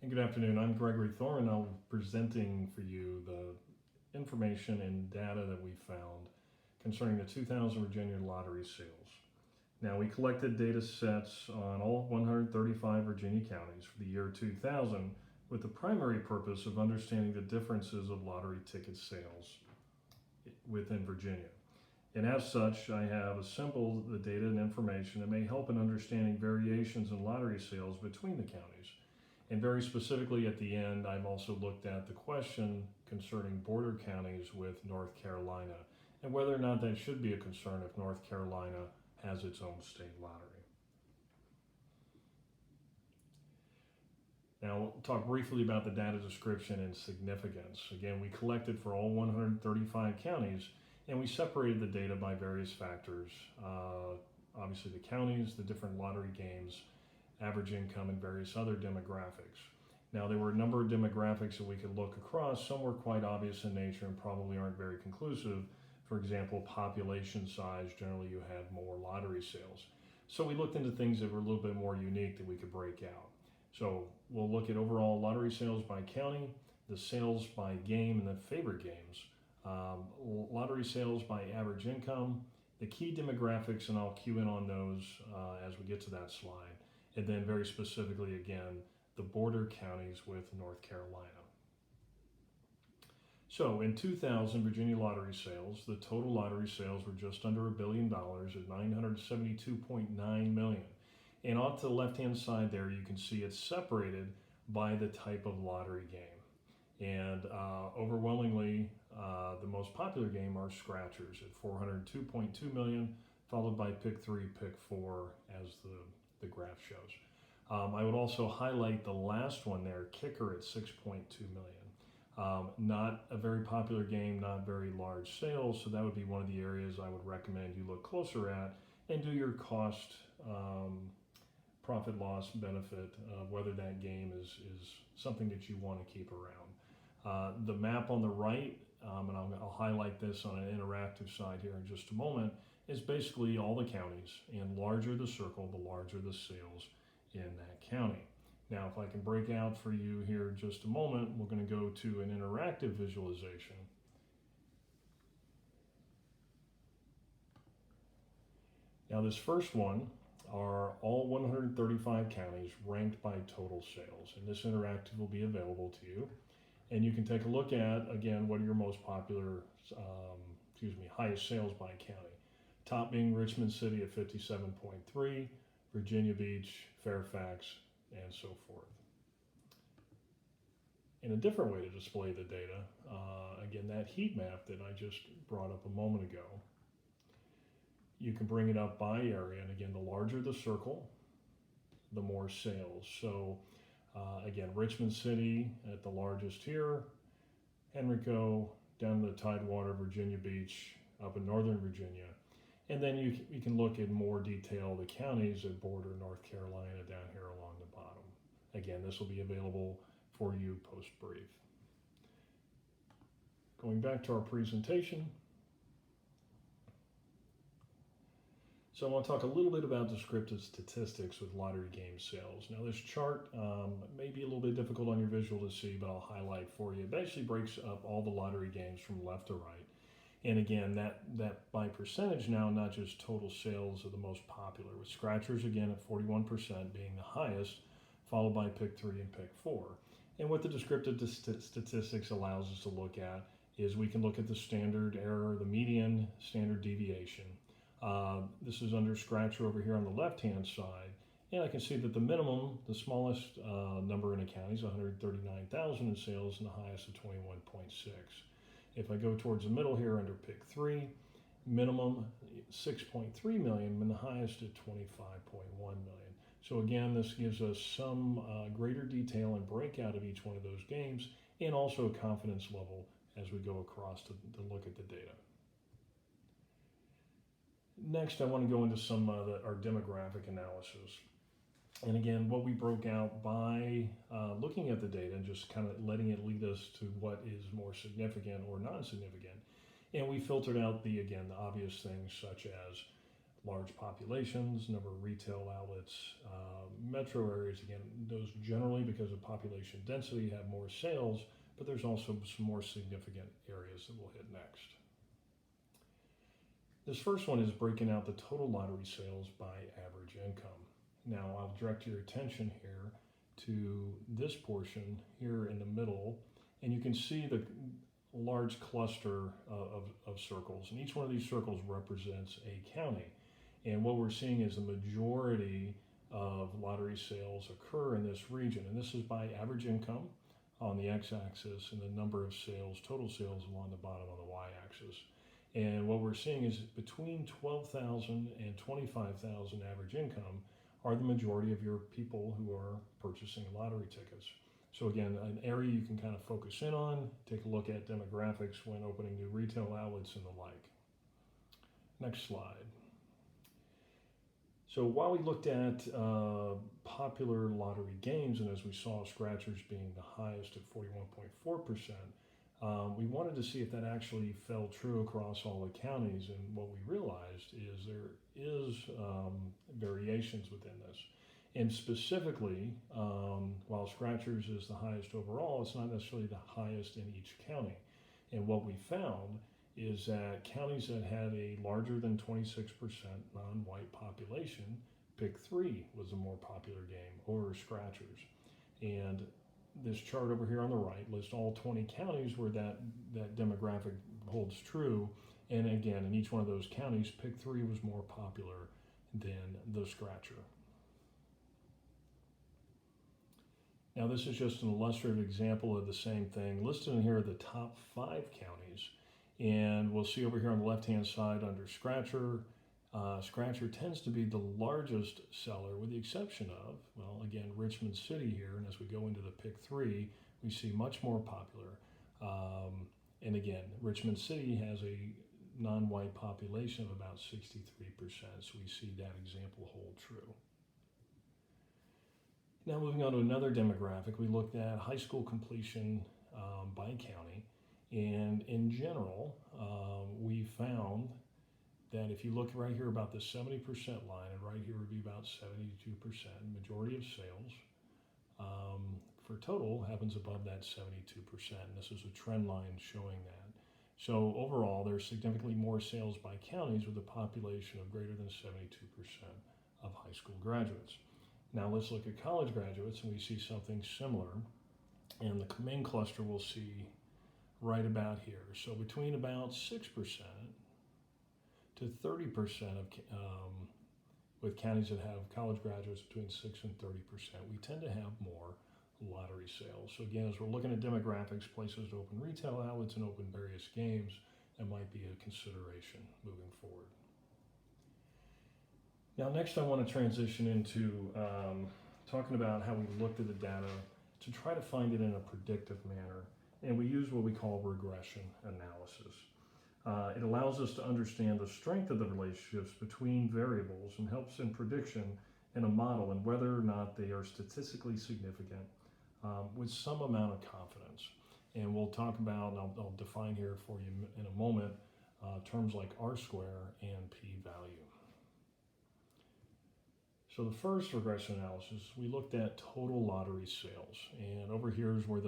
Good afternoon. I'm Gregory Thoroman. I'll be presenting for you the information and data that we found concerning the 2000 Virginia lottery sales. Now, we collected data sets on all 135 Virginia counties for the year 2000 with the primary purpose of understanding the differences of lottery ticket sales within Virginia. And as such, I have assembled the data and information that may help in understanding variations in lottery sales between the counties. And very specifically at the end, I've also looked at the question concerning border counties with North Carolina and whether or not that should be a concern if North Carolina has its own state lottery. Now, we'll talk briefly about the data description and significance. Again, we collected for all 135 counties and we separated the data by various factors. Obviously the counties, the different lottery games, average income, and various other demographics. Now, there were a number of demographics that we could look across. Some were quite obvious in nature and probably aren't very conclusive. For example, population size, generally you had more lottery sales. So we looked into things that were a little bit more unique that we could break out. So we'll look at overall lottery sales by county, the sales by game and the favorite games, lottery sales by average income, the key demographics, and I'll cue in on those as we get to that slide. And then very specifically, again, the border counties with North Carolina. So in 2000, Virginia lottery sales, the total lottery sales were just under $1 billion at $972.9 million. And off to the left-hand side there, you can see it's separated by the type of lottery game. And overwhelmingly, the most popular game are scratchers at $402.2 million, followed by pick 3, pick 4 as the graph shows. I would also highlight the last one there, kicker at $6.2 million. Not a very popular game, not very large sales, so that would be one of the areas I would recommend you look closer at and do your cost, profit loss benefit of whether that game is something that you want to keep around. The map on the right, and I'll highlight this on an interactive side here in just a moment, is basically all the counties, and larger the circle, the larger the sales in that county. Now, if I can break out for you here in just a moment, we're going to go to an interactive visualization. Now, this first one are all 135 counties ranked by total sales, and this interactive will be available to you. And you can take a look at, again, what are your most popular, highest sales by county. Top being Richmond City at 57.3, Virginia Beach, Fairfax, and so forth. In a different way to display the data, again, that heat map that I just brought up a moment ago, you can bring it up by area, and again, the larger the circle, the more sales. So again, Richmond City at the largest here, Henrico, down to the Tidewater, Virginia Beach, up in Northern Virginia. And then you can look at more detail, the counties that border North Carolina down here along the bottom. Again, this will be available for you post-brief. Going back to our presentation. So I want to talk a little bit about descriptive statistics with lottery game sales. Now this chart may be a little bit difficult on your visual to see, but I'll highlight for you. It basically breaks up all the lottery games from left to right. And again, that by percentage now, not just total sales are the most popular, with scratchers again at 41% being the highest, followed by pick 3 and pick 4. And what the descriptive statistics allows us to look at is we can look at the standard error, the median standard deviation. This is under scratcher over here on the left-hand side. And I can see that the minimum, the smallest number in a county is 139,000 in sales and the highest of 21.6. If I go towards the middle here under pick 3, minimum 6.3 million and the highest at 25.1 million. So again, this gives us some greater detail and breakout of each one of those games and also a confidence level as we go across to look at the data. Next, I want to go into some our demographic analysis. And again, what we broke out by looking at the data and just kind of letting it lead us to what is more significant or non-significant. And we filtered out the obvious things such as large populations, number of retail outlets, metro areas, again, those generally because of population density have more sales, but there's also some more significant areas that we'll hit next. This first one is breaking out the total lottery sales by average income. Now I'll direct your attention here to this portion here in the middle, and you can see the large cluster of circles, and each one of these circles represents a county. And what we're seeing is the majority of lottery sales occur in this region, and this is by average income on the x-axis and the number of sales, total sales along the bottom on the y-axis. And what we're seeing is between 12,000 and 25,000 average income are the majority of your people who are purchasing lottery tickets. So again, an area you can kind of focus in on, take a look at demographics when opening new retail outlets and the like. Next slide. So while we looked at popular lottery games, and as we saw scratchers being the highest at 41.4%, we wanted to see if that actually fell true across all the counties, and what we realized is there is variations within this. And specifically, while scratchers is the highest overall, it's not necessarily the highest in each county. And what we found is that counties that had a larger than 26% non-white population, pick 3 was a more popular game over scratchers. And this chart over here on the right lists all 20 counties where that demographic holds true. And again, in each one of those counties, pick 3 was more popular than the scratcher. Now this is just an illustrative example of the same thing. Listed in here are the top 5 counties. And we'll see over here on the left-hand side under Scratcher, Scratcher tends to be the largest seller with the exception of, well, again, Richmond City here. And as we go into the pick 3, we see much more popular. And again, Richmond City has a non-white population of about 63%. So we see that example hold true. Now moving on to another demographic, we looked at high school completion by county. And in general, we found that if you look right here about the 70% line, and right here would be about 72%, majority of sales for total happens above that 72%. And this is a trend line showing that. So overall, there's significantly more sales by counties with a population of greater than 72% of high school graduates. Now let's look at college graduates, and we see something similar. And the main cluster we'll see right about here. So between about 6% to 30% of with counties that have college graduates between 6 and 30%, we tend to have more lottery sales. So again, as we're looking at demographics, places to open retail outlets and open various games, that might be a consideration moving forward. Now next I want to transition into talking about how we looked at the data to try to find it in a predictive manner. And we use what we call regression analysis. It allows us to understand the strength of the relationships between variables and helps in prediction in a model and whether or not they are statistically significant with some amount of confidence. And we'll talk about, and I'll define here for you in a moment, terms like R-square and p-value. So the first regression analysis, we looked at total lottery sales. And over here is where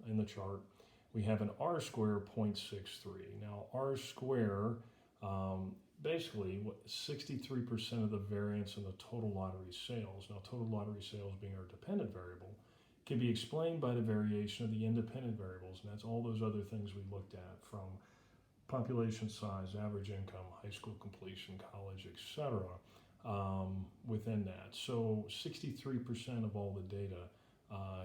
in the chart, we have an R-square 0.63. Now R-square, basically 63% of the variance in the total lottery sales. Now total lottery sales being our dependent variable, can be explained by the variation of the independent variables. And that's all those other things we looked at, from population size, average income, high school completion, college, etc. Within that. So 63% of all the data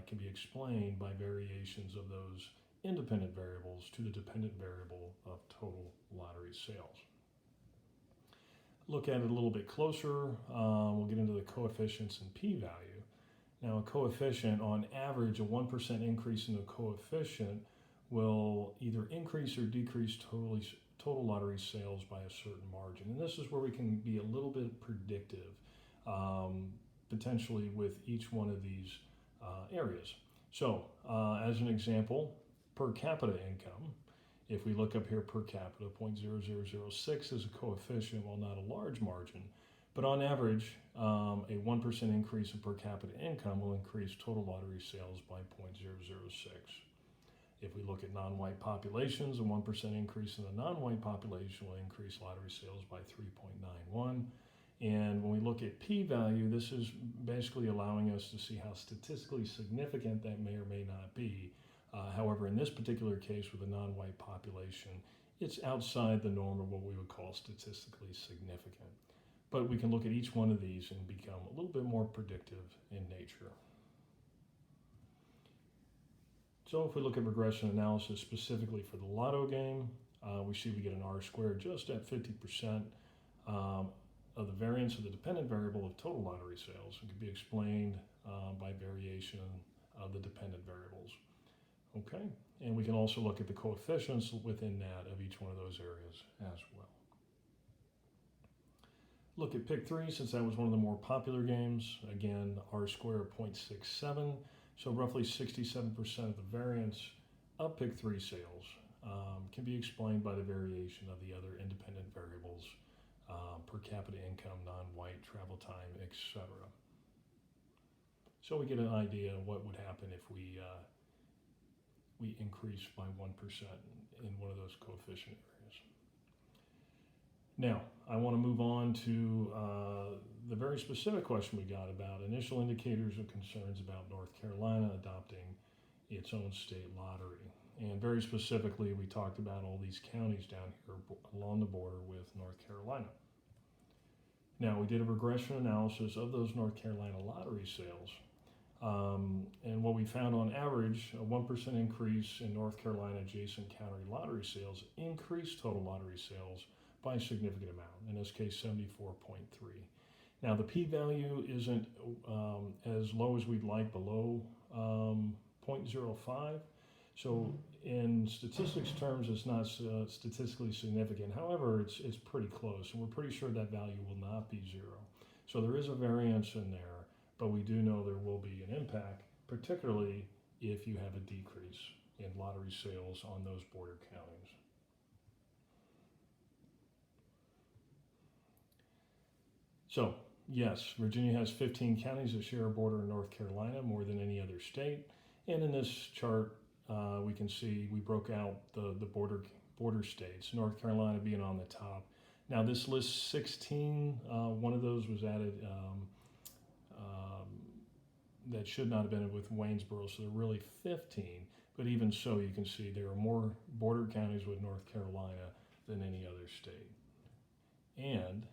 can be explained by variations of those independent variables to the dependent variable of total lottery sales. Look at it a little bit closer. We'll get into the coefficients and p-value. Now a coefficient, on average, a 1% increase in the coefficient will either increase or decrease total lottery sales by a certain margin. And this is where we can be a little bit predictive, potentially with each one of these areas. So as an example, per capita income, If we look up here per capita, 0.0006 is a coefficient, while not a large margin, but on average, a 1% increase in per capita income will increase total lottery sales by 0.006. If we look at non-white populations, a 1% increase in the non-white population will increase lottery sales by 3.91. And when we look at p-value, this is basically allowing us to see how statistically significant that may or may not be. However, in this particular case with a non-white population, it's outside the norm of what we would call statistically significant. But we can look at each one of these and become a little bit more predictive in nature. So if we look at regression analysis specifically for the lotto game, we see we get an R-squared just at 50% of the variance of the dependent variable of total lottery sales. It can be explained by variation of the dependent variables. Okay, and we can also look at the coefficients within that of each one of those areas as well. Look at pick 3, since that was one of the more popular games. Again, R-squared of 0.67, so roughly 67% of the variance of pick 3 sales can be explained by the variation of the other independent variables, per capita income, non-white, travel time, etc. So we get an idea of what would happen if we increase by 1% in one of those coefficient areas. Now, I want to move on to the very specific question we got about initial indicators of concerns about North Carolina adopting its own state lottery. And very specifically, we talked about all these counties down here along the border with North Carolina. Now, we did a regression analysis of those North Carolina lottery sales. And what we found on average, a 1% increase in North Carolina adjacent county lottery sales increased total lottery sales by a significant amount, in this case 74.3. Now the p-value isn't as low as we'd like, below 0.05. So in statistics terms, it's not statistically significant. However, it's pretty close, and we're pretty sure that value will not be 0. So there is a variance in there, but we do know there will be an impact, particularly if you have a decrease in lottery sales on those border counties. So, yes, Virginia has 15 counties that share a border in North Carolina, more than any other state. And in this chart, we can see we broke out the border states, North Carolina being on the top. Now this lists 16, one of those was added that should not have been with Waynesboro, so there are really 15. But even so, you can see there are more border counties with North Carolina than any other state. And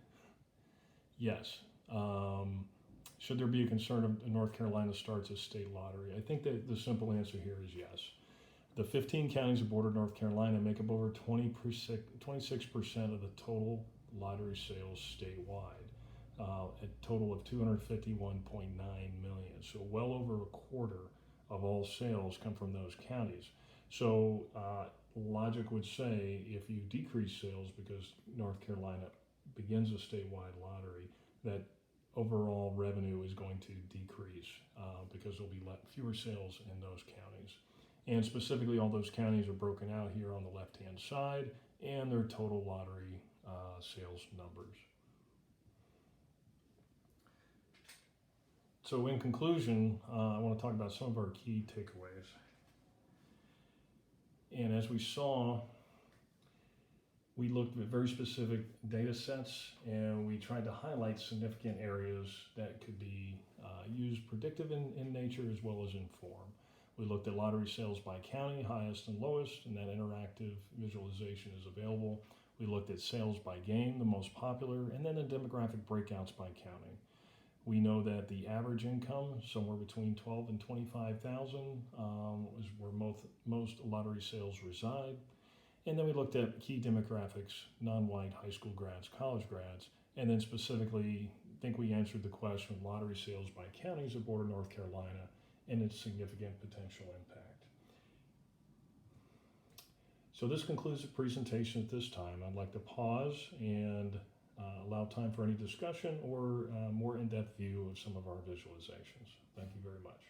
yes, should there be a concern of North Carolina starts a state lottery? I think that the simple answer here is yes. The 15 counties that border North Carolina make up over 26% of the total lottery sales statewide, a total of 251.9 million. So well over a quarter of all sales come from those counties. So logic would say if you decrease sales because North Carolina begins a statewide lottery, that overall revenue is going to decrease because there'll be fewer sales in those counties. And specifically, all those counties are broken out here on the left-hand side and their total lottery sales numbers. So in conclusion, I want to talk about some of our key takeaways. And as we saw, we looked at very specific data sets and we tried to highlight significant areas that could be used predictive in nature as well as inform. We looked at lottery sales by county, highest and lowest, and that interactive visualization is available. We looked at sales by game, the most popular, and then the demographic breakouts by county. We know that the average income, somewhere between $12,000 and $25,000, is where most lottery sales reside. And then we looked at key demographics, non-white high school grads, college grads, and then specifically, I think we answered the question of lottery sales by counties that border North Carolina and its significant potential impact. So this concludes the presentation at this time. I'd like to pause and allow time for any discussion or more in-depth view of some of our visualizations. Thank you very much.